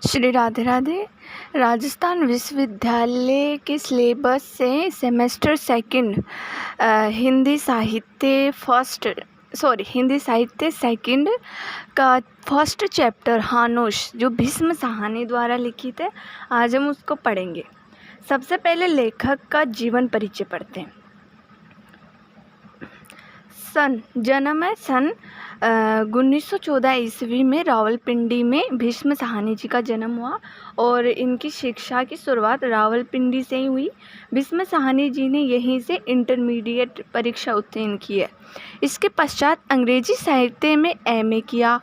श्री राधे राधे। राजस्थान विश्वविद्यालय के सिलेबस से सेमेस्टर सेकंड हिंदी साहित्य सेकंड का फर्स्ट चैप्टर हानोश जो भीष्म साहनी द्वारा लिखित है, आज हम उसको पढ़ेंगे। सबसे पहले लेखक का जीवन परिचय पढ़ते हैं। जन्म है सन 1914 ईस्वी में रावलपिंडी में भीष्म साहनी जी का जन्म हुआ और इनकी शिक्षा की शुरुआत रावलपिंडी से ही हुई। भीष्म साहनी जी ने यहीं से इंटरमीडिएट परीक्षा उत्तीर्ण की है। इसके पश्चात अंग्रेजी साहित्य में एमए किया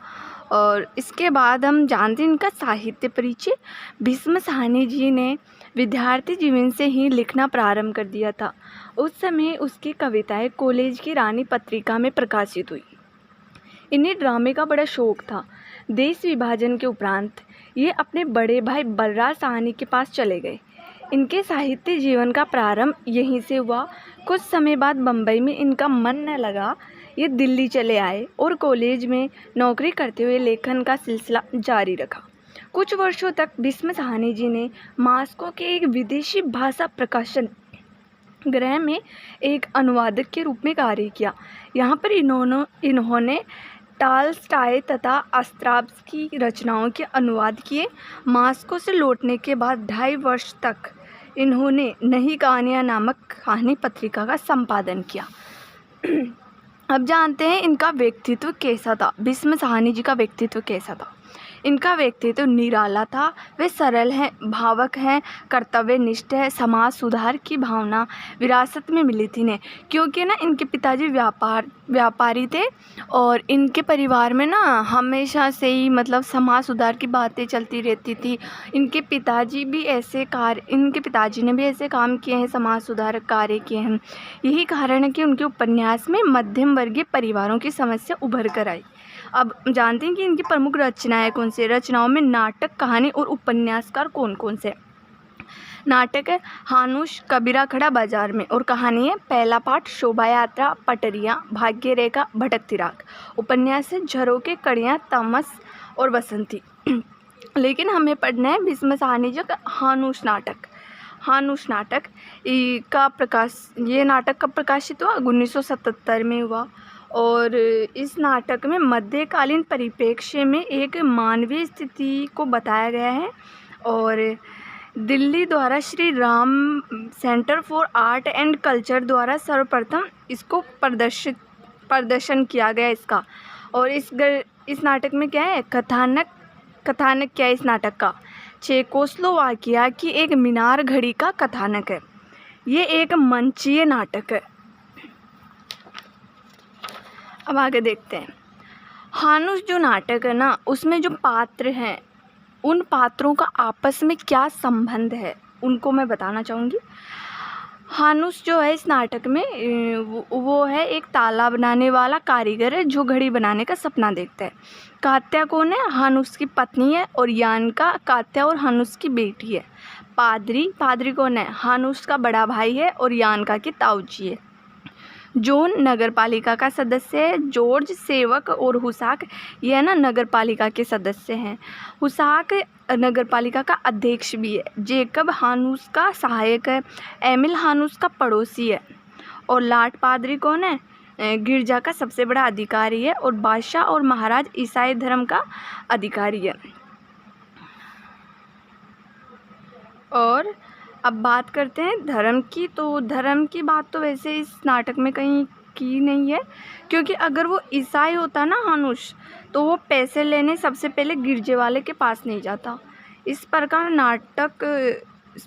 और इसके बाद हम जानते हैं इनका साहित्य परिचय। भीष्म साहनी जी ने विद्यार्थी जीवन से ही लिखना प्रारंभ कर दिया था। उस समय उसकी कविताएं कॉलेज की रानी पत्रिका में प्रकाशित हुई। इन्हें ड्रामे का बड़ा शौक था। देश विभाजन के उपरांत ये अपने बड़े भाई बलराज साहनी के पास चले गए। इनके साहित्य जीवन का प्रारंभ यहीं से हुआ। कुछ समय बाद बम्बई में इनका मन न लगा, ये दिल्ली चले आए और कॉलेज में नौकरी करते हुए लेखन का सिलसिला जारी रखा। कुछ वर्षों तक भीष्म साहनी जी ने मास्को के एक विदेशी भाषा प्रकाशन गृह में एक अनुवादक के रूप में कार्य किया। यहाँ पर इन्होंने टॉल्स्टॉय तथा अस्त्राव्स्की की रचनाओं के अनुवाद किए। मास्को से लौटने के बाद 2.5 वर्ष तक इन्होंने नई कहानियाँ नामक कहानी पत्रिका का संपादन किया। अब जानते हैं इनका व्यक्तित्व कैसा था। भीष्म साहनी जी का व्यक्तित्व कैसा था। इनका व्यक्तित्व निराला था। वे सरल हैं, भावुक हैं, कर्तव्यनिष्ठ है। समाज सुधार की भावना विरासत में मिली थी इन्हें, क्योंकि ना इनके पिताजी व्यापारी थे और इनके परिवार में ना हमेशा से ही समाज सुधार की बातें चलती रहती थी। इनके पिताजी ने भी ऐसे काम किए हैं, समाज सुधार कार्य किए हैं। यही कारण है कि उनके उपन्यास में मध्यम वर्गीय परिवारों की समस्या उभर कर आई। अब जानते हैं कि इनकी प्रमुख रचनाएं कौन सी। रचनाओं में नाटक, कहानी और उपन्यासकार कौन कौन से। नाटक है हानूश कबीरा खड़ा बाजार में और कहानी है पहला पाठ शोभा यात्रा, पटरियाँ, भाग्य रेखा, भटकती राख। उपन्यास है झरोके, कड़ियाँ, तमस और बसंती। लेकिन हमें पढ़ना है भीष्म साहनी जी का हानूश नाटक ये नाटक कब प्रकाशित हुआ? 1977 में हुआ। और इस नाटक में मध्यकालीन परिप्रेक्ष्य में एक मानवीय स्थिति को बताया गया है और दिल्ली द्वारा Shri Ram centre for art and culture द्वारा सर्वप्रथम इसको प्रदर्शन किया गया इसका। और इस नाटक में क्या है? कथानक क्या है इस नाटक का? चेकोस्लोवाकिया की एक मीनार घड़ी का कथानक है। ये एक मंचीय नाटक है। अब आगे देखते हैं। हानूश जो नाटक है ना, उसमें जो पात्र हैं उन पात्रों का आपस में क्या संबंध है उनको मैं बताना चाहूँगी। हानूश जो है इस नाटक में वो है एक ताला बनाने वाला कारीगर है जो घड़ी बनाने का सपना देखता है। कात्या कौन है? हानूश की पत्नी है और यानका कात्या और हानूश की बेटी है। पादरी कौन है? हानूश का बड़ा भाई है और यानका की ताऊजी है। जॉन नगरपालिका का सदस्य है। जॉर्ज सेवक और हुसाक यह ना नगरपालिका के सदस्य हैं। हुसाक नगरपालिका का अध्यक्ष भी है। जेकब हानूस का सहायक है। एमिल हानूस का पड़ोसी है। और लाट पादरी कौन है? गिरजा का सबसे बड़ा अधिकारी है और बादशाह और महाराज ईसाई धर्म का अधिकारी है। और अब बात करते हैं धर्म की। तो धर्म की बात तो वैसे इस नाटक में कहीं की नहीं है, क्योंकि अगर वो ईसाई होता ना हानूश, तो वो पैसे लेने सबसे पहले गिरजे वाले के पास नहीं जाता। इस प्रकार नाटक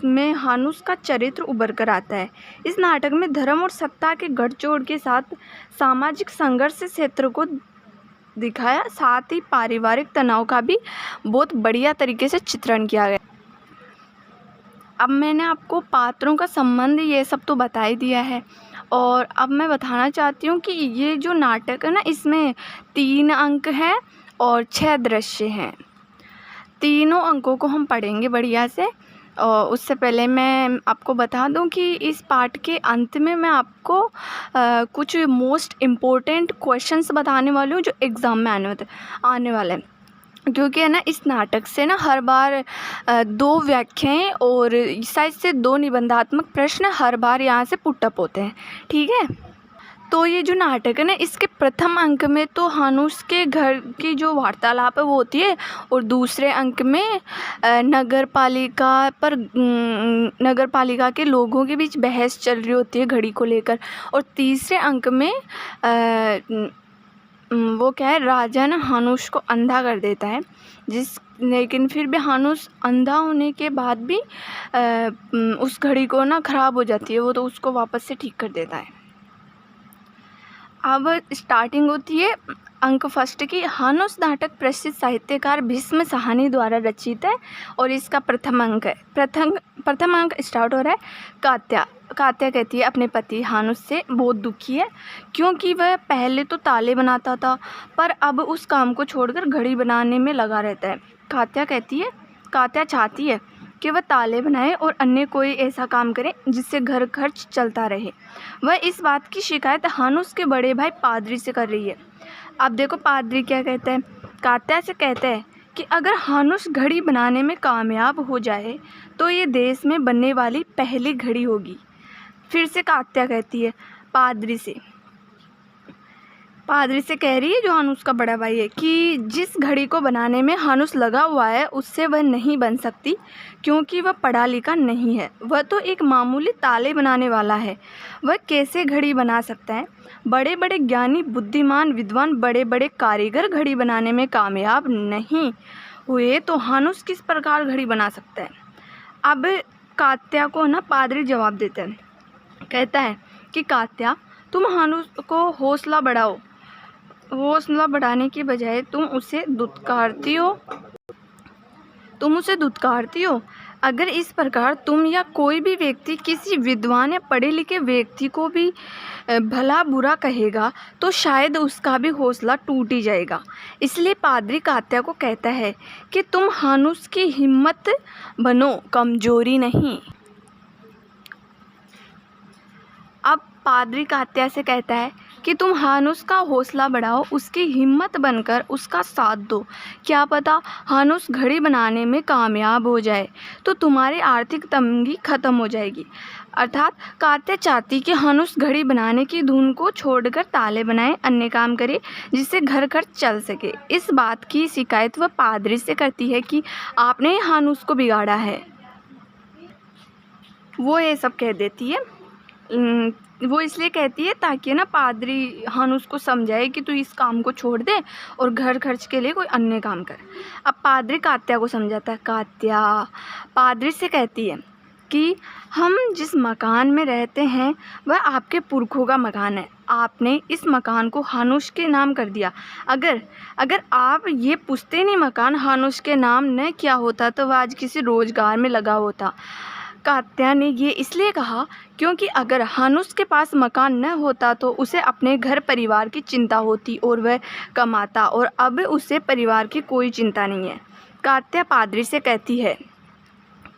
में हानूश का चरित्र उभर कर आता है। इस नाटक में धर्म और सत्ता के गठजोड़ के साथ सामाजिक संघर्ष क्षेत्र को दिखाया, साथ ही पारिवारिक तनाव का भी बहुत बढ़िया तरीके से चित्रण किया गया। अब मैंने आपको पात्रों का संबंध ये सब तो बता ही दिया है और अब मैं बताना चाहती हूँ कि ये जो नाटक है ना, इसमें 3 अंक हैं और 6 दृश्य हैं। तीनों अंकों को हम पढ़ेंगे बढ़िया से। और उससे पहले मैं आपको बता दूं कि इस पार्ट के अंत में मैं आपको कुछ मोस्ट इम्पोर्टेंट क्वेश्चंस बताने वाली हूँ जो एग्ज़ाम में आने वाले हैं। क्योंकि है ना इस नाटक से ना हर बार 2 व्याख्याएँ और शायद से 2 निबंधात्मक प्रश्न हर बार यहाँ से पुट अप होते हैं, ठीक है। तो ये जो नाटक है ना, इसके प्रथम अंक में तो हानुस के घर की जो वार्तालाप है वो होती है, और दूसरे अंक में नगर पालिका के लोगों के बीच बहस चल रही होती है घड़ी को लेकर, और तीसरे अंक में वो क्या है, राजा ना हानुस को अंधा कर देता है, लेकिन फिर भी हानुस अंधा होने के बाद भी उस घड़ी को ना ख़राब हो जाती है वो, तो उसको वापस से ठीक कर देता है। अब स्टार्टिंग होती है अंक फर्स्ट की। हानुस नाटक प्रसिद्ध साहित्यकार भीष्म साहनी द्वारा रचित है और इसका प्रथम अंक है। प्रथम अंक स्टार्ट हो रहा है। कात्या कहती है अपने पति हानुस से बहुत दुखी है, क्योंकि वह पहले तो ताले बनाता था पर अब उस काम को छोड़कर घड़ी बनाने में लगा रहता है। कात्या चाहती है कि वह ताले बनाए और अन्य कोई ऐसा काम करे जिससे घर खर्च चलता रहे। वह इस बात की शिकायत हानुस के बड़े भाई पादरी से कर रही है। अब देखो पादरी क्या कहता है, कात्या से कहता है कि अगर हानुस घड़ी बनाने में कामयाब हो जाए तो ये देश में बनने वाली पहली घड़ी होगी। फिर से कात्या कहती है पादरी से कह रही है, जो हानुस का बड़ा भाई है, कि जिस घड़ी को बनाने में हानुस लगा हुआ है उससे वह नहीं बन सकती, क्योंकि वह पढ़ा लिखा नहीं है। वह तो एक मामूली ताले बनाने वाला है, वह कैसे घड़ी बना सकता है। बड़े बड़े ज्ञानी बुद्धिमान विद्वान बड़े बड़े कारीगर घड़ी बनाने में कामयाब नहीं हुए तो हानुस किस प्रकार घड़ी बना सकता है। अब कात्या को ना पादरी जवाब देते हैं, कहता है कि कात्या तुम हानुस को हौसला बढ़ाने की बजाय तुम उसे दुत्कारती हो। अगर इस प्रकार तुम या कोई भी व्यक्ति किसी विद्वान या पढ़े लिखे व्यक्ति को भी भला बुरा कहेगा तो शायद उसका भी हौसला टूट ही जाएगा। इसलिए पादरी कात्या को कहता है कि तुम हानुस की हिम्मत बनो, कमजोरी नहीं। अब पादरी कात्या से कहता है कि तुम हानुस का हौसला बढ़ाओ, उसकी हिम्मत बनकर उसका साथ दो। क्या पता हानुस घड़ी बनाने में कामयाब हो जाए तो तुम्हारी आर्थिक तंगी खत्म हो जाएगी। अर्थात कात्या चाहती कि हानुस घड़ी बनाने की धुन को छोड़कर ताले बनाए, अन्य काम करे जिससे घर खर्च चल सके। इस बात की शिकायत वह पादरी से करती है कि आपने हानुस को बिगाड़ा है। वो ये सब कह देती है। वो इसलिए कहती है ताकि ना पादरी हानुस को समझाए कि तू इस काम को छोड़ दे और घर खर्च के लिए कोई अन्य काम कर। अब पादरी कात्या को समझाता है। कात्या पादरी से कहती है कि हम जिस मकान में रहते हैं वह आपके पुरखों का मकान है, आपने इस मकान को हानुस के नाम कर दिया। अगर आप ये पुश्तैनी मकान हानुस के नाम न किया होता तो वह आज किसी रोजगार में लगा होता। कात्या ने ये इसलिए कहा क्योंकि अगर हानुस के पास मकान न होता तो उसे अपने घर परिवार की चिंता होती और वह कमाता, और अब उसे परिवार की कोई चिंता नहीं है। कात्या पादरी से कहती है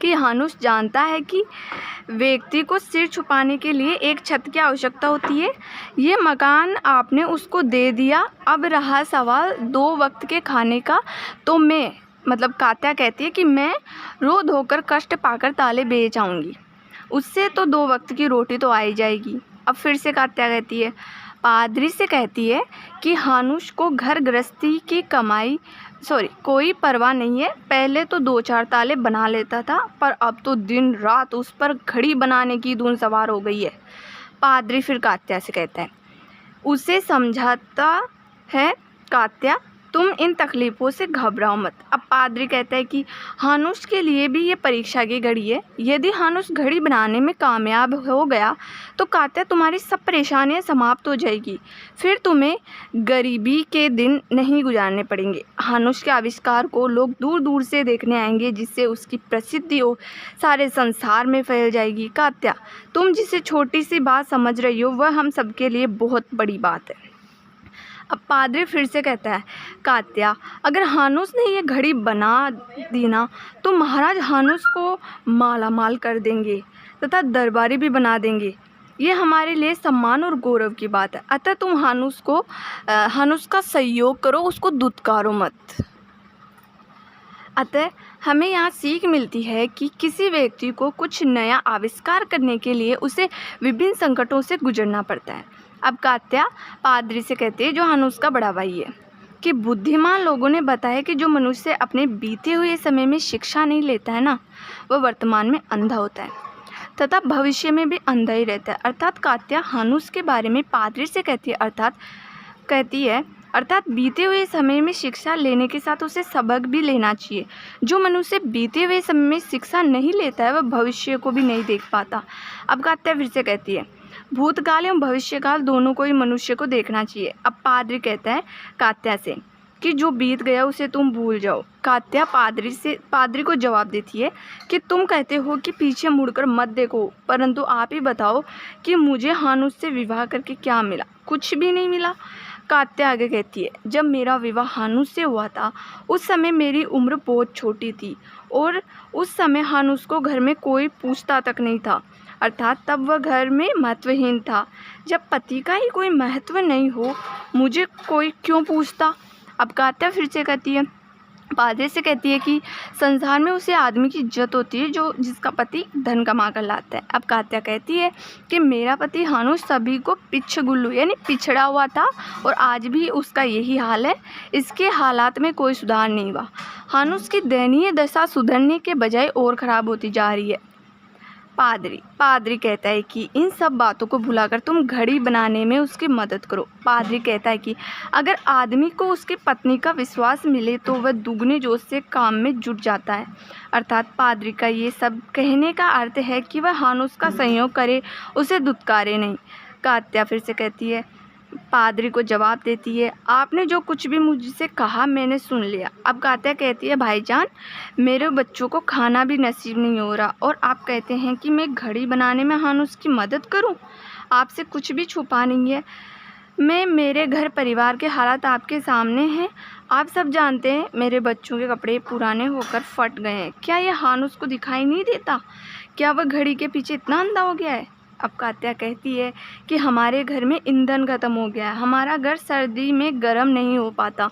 कि हानुस जानता है कि व्यक्ति को सिर छुपाने के लिए एक छत की आवश्यकता होती है। ये मकान आपने उसको दे दिया। अब रहा सवाल 2 वक्त के खाने का, तो कात्या कहती है कि मैं रो धोकर कष्ट पाकर ताले बेच आऊँगी, उससे तो 2 वक्त की रोटी तो आ ही जाएगी। अब फिर से कात्या कहती है, पादरी से कहती है कि हानुस को घर गृहस्थी की कोई परवाह नहीं है। पहले तो 2-4 ताले बना लेता था, पर अब तो दिन रात उस पर घड़ी बनाने की धुन सवार हो गई है। पादरी फिर कात्या से कहता है, उसे समझाता है, कात्या तुम इन तकलीफ़ों से घबराओ मत। अब पादरी कहता है कि हानुस के लिए भी ये परीक्षा की घड़ी है। यदि हानुस घड़ी बनाने में कामयाब हो गया तो कात्या तुम्हारी सब परेशानियां समाप्त हो जाएगी, फिर तुम्हें गरीबी के दिन नहीं गुजारने पड़ेंगे। हानुस के आविष्कार को लोग दूर दूर से देखने आएंगे, जिससे उसकी प्रसिद्धि सारे संसार में फैल जाएगी। कात्या तुम जिसे छोटी सी बात समझ रही हो वह हम सबके लिए बहुत बड़ी बात है। अब पादरी फिर से कहता है, कात्या अगर हानुस ने ये घड़ी बना दी ना तो महाराज हानुस को माला माल कर देंगे तथा दरबारी भी बना देंगे। ये हमारे लिए सम्मान और गौरव की बात है। अतः तुम हानुस का सहयोग करो, उसको दुत्कारो मत। अतः हमें यहाँ सीख मिलती है कि किसी व्यक्ति को कुछ नया आविष्कार करने के लिए उसे विभिन्न संकटों से गुजरना पड़ता है। अब कात्या पादरी से कहती है, जो हानुस का बड़ा भाई है, कि बुद्धिमान लोगों ने बताया कि जो मनुष्य अपने बीते हुए समय में शिक्षा नहीं लेता है ना, वह वर्तमान में अंधा होता है तथा भविष्य में भी अंधा ही रहता है। अर्थात कात्या हानुस के बारे में पादरी से कहती है अर्थात बीते हुए समय में शिक्षा लेने के साथ उसे सबक भी लेना चाहिए। जो मनुष्य बीते हुए समय में शिक्षा नहीं लेता है वह भविष्य को भी नहीं देख पाता। अब कात्या फिर से कहती है, भूतकाल एवं भविष्यकाल दोनों को ही मनुष्य को देखना चाहिए। अब पादरी कहता है कात्या से कि जो बीत गया उसे तुम भूल जाओ। कात्या पादरी को जवाब देती है कि तुम कहते हो कि पीछे मुड़कर मत देखो, परंतु आप ही बताओ कि मुझे हानुस से विवाह करके क्या मिला? कुछ भी नहीं मिला। कात्या आगे कहती है, जब मेरा विवाह हानुस से हुआ था उस समय मेरी उम्र बहुत छोटी थी और उस समय हानुस को घर में कोई पूछता तक नहीं था, अर्थात तब वह घर में महत्वहीन था। जब पति का ही कोई महत्व नहीं हो, मुझे कोई क्यों पूछता? अब कात्या फिर से कहती है, पादरी से कहती है कि संसार में उसे आदमी की इज्जत होती है जो जिसका पति धन कमा कर लाता है। अब कात्या कहती है कि मेरा पति हानुस सभी को पिछगुल्लू यानी पिछड़ा हुआ था और आज भी उसका यही हाल है। इसके हालात में कोई सुधार नहीं हुआ। हानुस की दयनीय दशा सुधरने के बजाय और ख़राब होती जा रही है। पादरी कहता है कि इन सब बातों को भुलाकर तुम घड़ी बनाने में उसकी मदद करो। पादरी कहता है कि अगर आदमी को उसकी पत्नी का विश्वास मिले तो वह दुगने जोश से काम में जुट जाता है। अर्थात पादरी का ये सब कहने का अर्थ है कि वह हानुस का संयोग करे, उसे दुत्कारे नहीं। कात्या फिर से कहती है, पादरी को जवाब देती है, आपने जो कुछ भी मुझसे कहा मैंने सुन लिया। अब कात्या कहती है, भाईजान मेरे बच्चों को खाना भी नसीब नहीं हो रहा और आप कहते हैं कि मैं घड़ी बनाने में हानुस की मदद करूं? आपसे कुछ भी छुपा नहीं है। मेरे घर परिवार के हालात आपके सामने हैं। आप सब जानते हैं मेरे बच्चों के कपड़े पुराने होकर फट गए हैं। क्या यह हानुस को दिखाई नहीं देता? क्या वह घड़ी के पीछे इतना अंधा हो गया है? अब कात्या कहती है कि हमारे घर में ईंधन खत्म हो गया है, हमारा घर सर्दी में गर्म नहीं हो पाता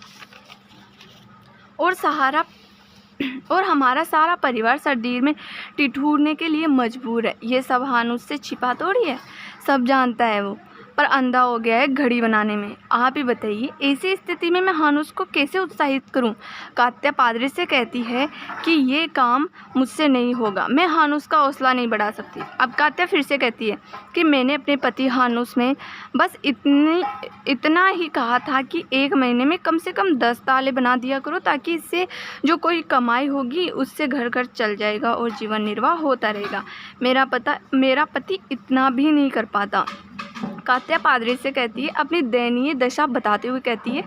और हमारा सारा परिवार सर्दी में ठिठुरने के लिए मजबूर है। ये सब हानुस से छिपा थोड़ी है, सब जानता है वो, पर अंधा हो गया है घड़ी बनाने में। आप ही बताइए ऐसी स्थिति में मैं हानुस को कैसे उत्साहित करूं? कात्या पादरी से कहती है कि ये काम मुझसे नहीं होगा, मैं हानुस का हौसला नहीं बढ़ा सकती। अब कात्या फिर से कहती है कि मैंने अपने पति हानुस में बस इतना ही कहा था कि 1 महीने में कम से कम 10 ताले बना दिया करो, ताकि इससे जो कोई कमाई होगी उससे घर घर चल जाएगा और जीवन निर्वाह होता रहेगा। मेरा पति इतना भी नहीं कर पाता। कात्या पादरी से कहती है, अपनी दयनीय दशा बताते हुए कहती है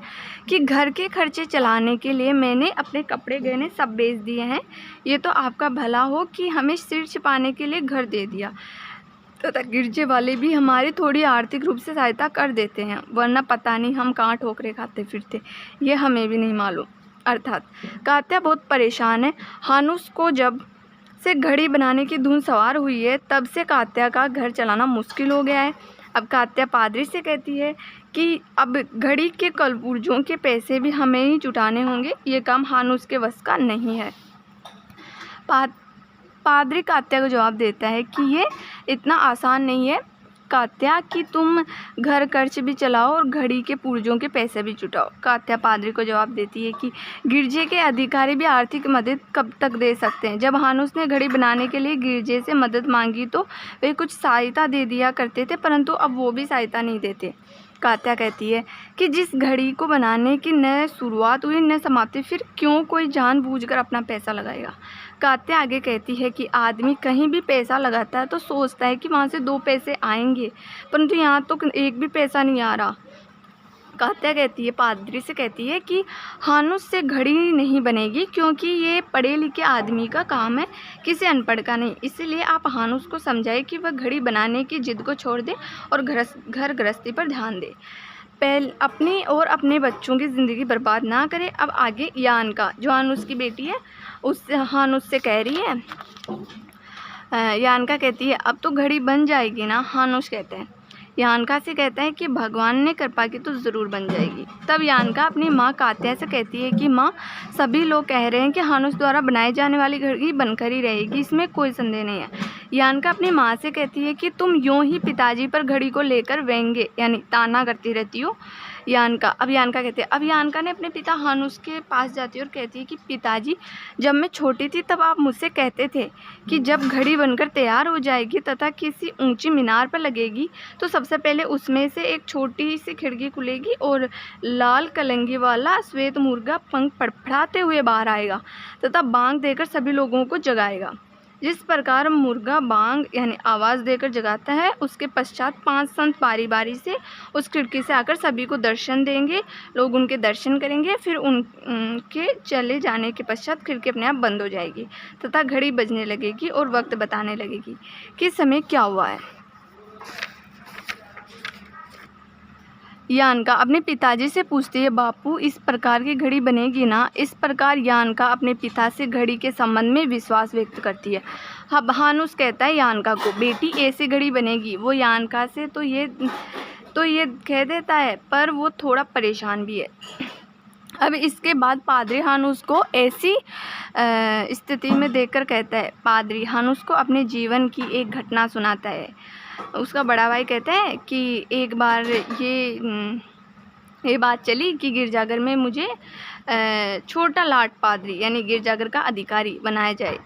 कि घर के खर्चे चलाने के लिए मैंने अपने कपड़े गहने सब बेच दिए हैं। ये तो आपका भला हो कि हमें सिर छिपाने के लिए घर दे दिया, तथा गिरजे वाले भी हमारी थोड़ी आर्थिक रूप से सहायता कर देते हैं, वरना पता नहीं हम कहाँ ठोकरे खाते फिरते, ये हमें भी नहीं मालूम। अर्थात कात्या बहुत परेशान है। हानुस को जब से घड़ी बनाने की धुन सवार हुई है तब से कात्या का घर चलाना मुश्किल हो गया है। अब कात्या पादरी से कहती है कि अब घड़ी के कलपुर्जों के पैसे भी हमें ही जुटाने होंगे, ये काम हानुस के वश का नहीं है। पादरी कात्या को जवाब देता है कि ये इतना आसान नहीं है कात्या कि तुम घर खर्च भी चलाओ और घड़ी के पुर्जों के पैसे भी जुटाओ। कात्या पादरी को जवाब देती है कि गिरजे के अधिकारी भी आर्थिक मदद कब तक दे सकते हैं? जब हानुस ने घड़ी बनाने के लिए गिरजे से मदद मांगी तो वे कुछ सहायता दे दिया करते थे, परंतु अब वो भी सहायता नहीं देते। कात्या कहती है कि जिस घड़ी को बनाने की न शुरुआत हुई न समाप्ति, फिर क्यों कोई जानबूझकर अपना पैसा लगाएगा? कात्या आगे कहती है कि आदमी कहीं भी पैसा लगाता है तो सोचता है कि वहाँ से 2 पैसे आएंगे, परंतु यहाँ तो एक भी पैसा नहीं आ रहा। कात्या कहती है, पादरी से कहती है कि हानुस से घड़ी नहीं बनेगी, क्योंकि ये पढ़े लिखे आदमी का काम है, किसी अनपढ़ का नहीं। इसलिए आप हानुस को समझाएं कि वह घड़ी बनाने की जिद को छोड़ दे और घर गृहस्थी पर ध्यान दे, अपनी और अपने बच्चों की ज़िंदगी बर्बाद ना करे। अब आगे यानका, जो हानुस की बेटी है, उससे हानुस से कह रही है। यानका कहती है, अब तो घड़ी बन जाएगी ना? हानुस कहते हैं यानका से कहता है कि भगवान ने कृपा की तो ज़रूर बन जाएगी। तब यानका अपनी माँ कात्या से कहती है कि माँ, सभी लोग कह रहे हैं कि हानुस द्वारा बनाई जाने वाली घड़ी बनकर ही रहेगी, इसमें कोई संदेह नहीं है। यानका अपनी माँ से कहती है कि तुम यूं ही पिताजी पर घड़ी को लेकर व्यंग्य यानी ताना करती रहती हो। अब यानका कहती है, अब यानका ने अपने पिता हानुस के पास जाती है और कहती है कि पिताजी, जब मैं छोटी थी तब आप मुझसे कहते थे कि जब घड़ी बनकर तैयार हो जाएगी तथा किसी ऊंची मीनार पर लगेगी तो सबसे पहले उसमें से एक छोटी सी खिड़की खुलेगी और लाल कलंगी वाला श्वेत मुर्गा पंख फड़फड़ाते हुए बाहर आएगा तथा बांग देकर सभी लोगों को जगाएगा। जिस प्रकार मुर्गा बांग यानी आवाज़ देकर जगाता है, उसके पश्चात 5 संत बारी बारी से उस खिड़की से आकर सभी को दर्शन देंगे। लोग उनके दर्शन करेंगे, फिर उनके चले जाने के पश्चात खिड़की अपने आप बंद हो जाएगी तथा घड़ी बजने लगेगी और वक्त बताने लगेगी कि समय क्या हुआ है। यानका अपने पिताजी से पूछती है, बापू इस प्रकार की घड़ी बनेगी ना? इस प्रकार यानका अपने पिता से घड़ी के संबंध में विश्वास व्यक्त करती है। अब हानुस कहता है यानका को, बेटी ऐसी घड़ी बनेगी। वो यानका से तो ये कह देता है, पर वो थोड़ा परेशान भी है। अब इसके बाद पादरी हानुस को ऐसी स्थिति में देखकर कहता है, पादरी हानुस को अपने जीवन की एक घटना सुनाता है। उसका बड़ा भाई कहता है कि एक बार ये बात चली कि गिरजाघर में मुझे छोटा लाट पादरी यानी गिरजाघर का अधिकारी बनाया जाए।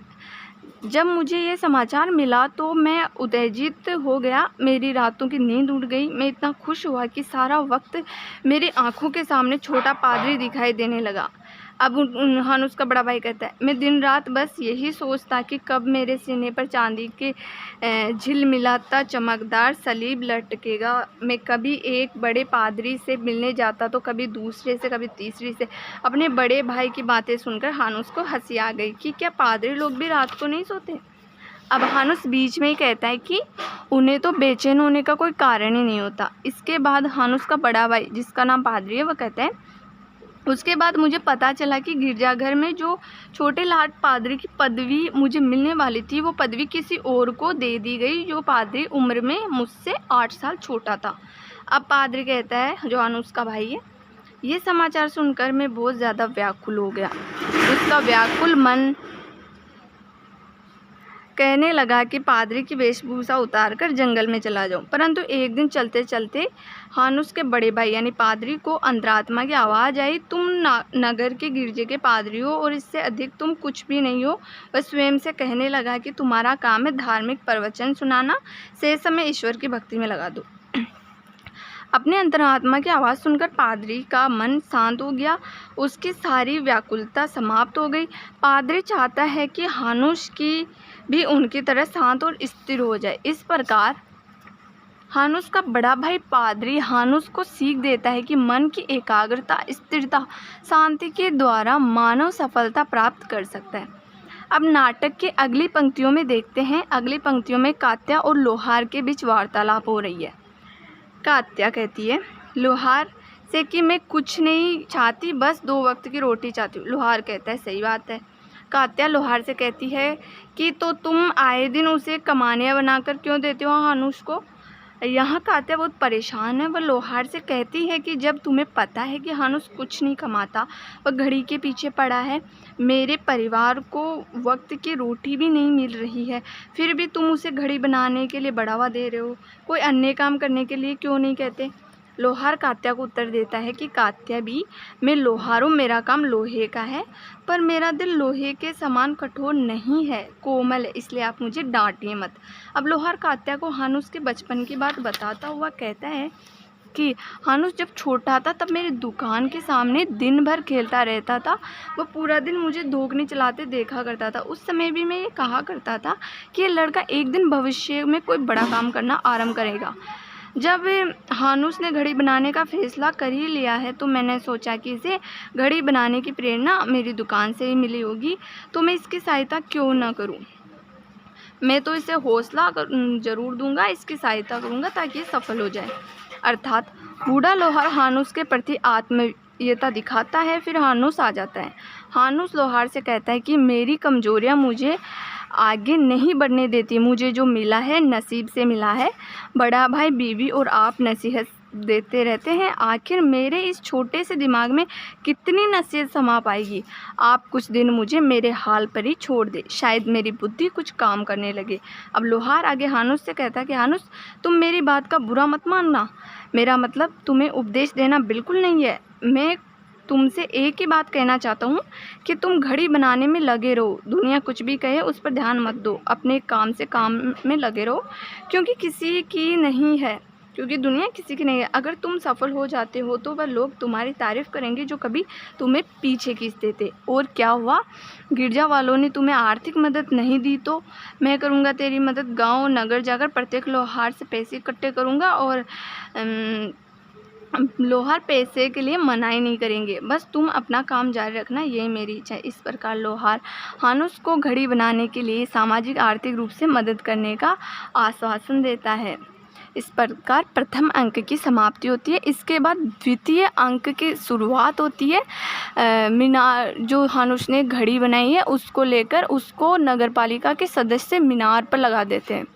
जब मुझे ये समाचार मिला तो मैं उत्तेजित हो गया, मेरी रातों की नींद उड़ गई। मैं इतना खुश हुआ कि सारा वक्त मेरी आंखों के सामने छोटा पादरी दिखाई देने लगा। अब हानुस का बड़ा भाई कहता है, मैं दिन रात बस यही सोचता कि कब मेरे सीने पर चांदी के झिलमिलाता चमकदार सलीब लटकेगा। मैं कभी एक बड़े पादरी से मिलने जाता तो कभी दूसरे से, कभी तीसरी से। अपने बड़े भाई की बातें सुनकर हानुस को हंसी आ गई कि क्या पादरी लोग भी रात को नहीं सोते? अब हानुस बीच में ही कहता है कि उन्हें तो बेचैन होने का कोई कारण ही नहीं होता। इसके बाद हानुस का बड़ा भाई, जिसका नाम पादरी है, वह कहता है, उसके बाद मुझे पता चला कि गिरजाघर में जो छोटे लाट पादरी की पदवी मुझे मिलने वाली थी, वो पदवी किसी और को दे दी गई, जो पादरी उम्र में मुझसे 8 साल छोटा था। अब पादरी कहता है, जो हानुस का भाई है, ये समाचार सुनकर मैं बहुत ज़्यादा व्याकुल हो गया। उसका व्याकुल मन कहने लगा कि पादरी की वेशभूषा उतारकर जंगल में चला जाऊं। परंतु एक दिन चलते चलते हानुस के बड़े भाई यानी पादरी को अंतरात्मा की आवाज़ आई, तुम नगर के गिरजे के पादरी हो और इससे अधिक तुम कुछ भी नहीं हो। वह स्वयं से कहने लगा कि तुम्हारा काम है धार्मिक प्रवचन सुनाना, शेष समय ईश्वर की भक्ति में लगा दो। अपने अंतरात्मा की आवाज़ सुनकर पादरी का मन शांत हो गया, उसकी सारी व्याकुलता समाप्त हो गई। पादरी चाहता है कि हानुस की भी उनकी तरह शांत और स्थिर हो जाए। इस प्रकार हानुस का बड़ा भाई पादरी हानुस को सीख देता है कि मन की एकाग्रता, स्थिरता, शांति के द्वारा मानव सफलता प्राप्त कर सकता है। अब नाटक के अगली पंक्तियों में देखते हैं। अगली पंक्तियों में कात्या और लोहार के बीच वार्तालाप हो रही है। कात्या कहती है लोहार से कि मैं कुछ नहीं चाहती, बस 2 वक्त की रोटी चाहती हूँ। लोहार कहता है सही बात है। कात्या लोहार से कहती है कि तो तुम आए दिन उसे कमानियाँ बनाकर क्यों देते हो हानुस को? यहाँ कात्या बहुत परेशान है। वह लोहार से कहती है कि जब तुम्हें पता है कि हानुस कुछ नहीं कमाता, वह घड़ी के पीछे पड़ा है, मेरे परिवार को वक्त की रोटी भी नहीं मिल रही है, फिर भी तुम उसे घड़ी बनाने के लिए बढ़ावा दे रहे हो, कोई अन्य काम करने के लिए क्यों नहीं कहते? लोहार कात्या को उत्तर देता है कि कात्या भी, मैं लोहार हूँ, मेरा काम लोहे का है, पर मेरा दिल लोहे के समान कठोर नहीं है, कोमल है, इसलिए आप मुझे डांटिए मत। अब लोहार कात्या को हानुस के बचपन की बात बताता हुआ कहता है कि हानुस जब छोटा था तब मेरी दुकान के सामने दिन भर खेलता रहता था। वह पूरा दिन मुझे धोखने चलाते देखा करता था। उस समय भी मैं ये कहा करता था कि ये लड़का एक दिन भविष्य में कोई बड़ा काम करना आरंभ करेगा। जब हानुस ने घड़ी बनाने का फैसला कर ही लिया है तो मैंने सोचा कि इसे घड़ी बनाने की प्रेरणा मेरी दुकान से ही मिली होगी, तो मैं इसकी सहायता क्यों ना करूं। मैं तो इसे हौसला ज़रूर दूंगा, इसकी सहायता करूंगा ताकि ये सफल हो जाए। अर्थात बूढ़ा लोहार हानुस के प्रति आत्मीयता दिखाता है। फिर हानुस आ जाता है हानुस लोहार से कहता है कि मेरी कमजोरियां मुझे आगे नहीं बढ़ने देती, मुझे जो मिला है नसीब से मिला है। बड़ा भाई बीवी और आप नसीहत देते रहते हैं, आखिर मेरे इस छोटे से दिमाग में कितनी नसीहत समा पाएगी। आप कुछ दिन मुझे मेरे हाल पर ही छोड़ दे, शायद मेरी बुद्धि कुछ काम करने लगे। अब लोहार आगे हानुस से कहता है कि हानुस, तुम मेरी बात का बुरा मत मानना, मेरा मतलब तुम्हें उपदेश देना बिल्कुल नहीं है। मैं तुमसे एक ही बात कहना चाहता हूँ कि तुम घड़ी बनाने में लगे रहो, दुनिया कुछ भी कहे उस पर ध्यान मत दो, अपने काम से काम में लगे रहो, क्योंकि दुनिया किसी की नहीं है। अगर तुम सफल हो जाते हो तो वह लोग तुम्हारी तारीफ करेंगे जो कभी तुम्हें पीछे खींचते थे। और क्या हुआ, गिरजा वालों ने तुम्हें आर्थिक मदद नहीं दी तो मैं करूँगा तेरी मदद। गांव नगर जाकर प्रत्येक लोहार से पैसे इकट्ठे करूँगा और लोहार पैसे के लिए मनाही नहीं करेंगे, बस तुम अपना काम जारी रखना, यही मेरी इच्छा है। इस प्रकार लोहार हानुस को घड़ी बनाने के लिए सामाजिक आर्थिक रूप से मदद करने का आश्वासन देता है। इस प्रकार प्रथम अंक की समाप्ति होती है। इसके बाद द्वितीय अंक की शुरुआत होती है। मीनार जो हानुस ने घड़ी बनाई है उसको लेकर उसको नगर पालिका के सदस्य मीनार पर लगा देते हैं।